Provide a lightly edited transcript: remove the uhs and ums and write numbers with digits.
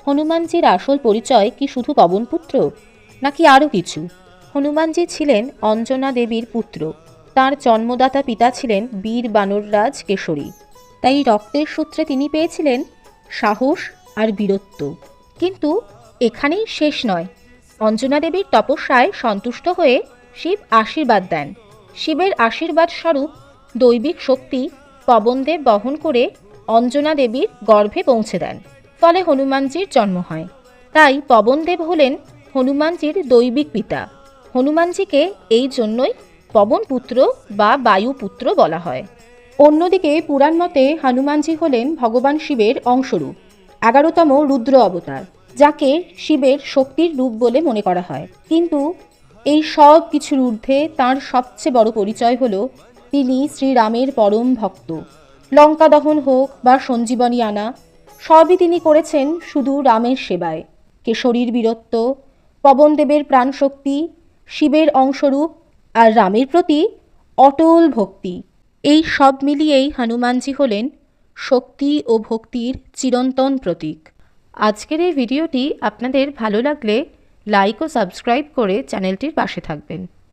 হনুমানজির আসল পরিচয় কি শুধু পবনপুত্র, নাকি আরও কিছু? হনুমানজি ছিলেন অঞ্জনা দেবীর পুত্র। তার জন্মদাতা পিতা ছিলেন বীর বানররাজ কেশরী। তাই রক্তের সূত্রে তিনি পেয়েছিলেন সাহস আর বীরত্ব। কিন্তু এখানেই শেষ নয়। অঞ্জনা দেবীর তপস্যায় সন্তুষ্ট হয়ে শিব আশীর্বাদ দেন। শিবের আশীর্বাদ স্বরূপ দৈবিক শক্তি পবনদেব বহন করে অঞ্জনা দেবীর গর্ভে পৌঁছে দেন। ফলে হনুমানজির জন্ম হয়। তাই পবনদেব হলেন হনুমানজির দৈবিক পিতা। হনুমানজিকে এই জন্যই পবনপুত্র বা বায়ুপুত্র বলা হয়। অন্যদিকে পুরাণ মতে হনুমানজি হলেন ভগবান শিবের অংশরূপ, 11তম রুদ্র অবতার, যাকে শিবের শক্তির রূপ বলে মনে করা হয়। কিন্তু এই সব কিছুর ঊর্ধ্বে তাঁর সবচেয়ে বড় পরিচয় হল তিনি শ্রীরামের পরম ভক্ত। লঙ্কা দহন হোক বা সঞ্জীবনী আনা, সবই তিনি করেছেন শুধু রামের সেবায়। কেশরীর বীরত্ব, পবনদেবের প্রাণশক্তি, শিবের অংশরূপ আর রামের প্রতি অটল ভক্তি, এই সব মিলিয়েই হনুমানজি হলেন শক্তি ও ভক্তির চিরন্তন প্রতীক। আজকের এই ভিডিওটি আপনাদের ভালো লাগলে লাইক ও সাবস্ক্রাইব করে চ্যানেলটির পাশে থাকবেন।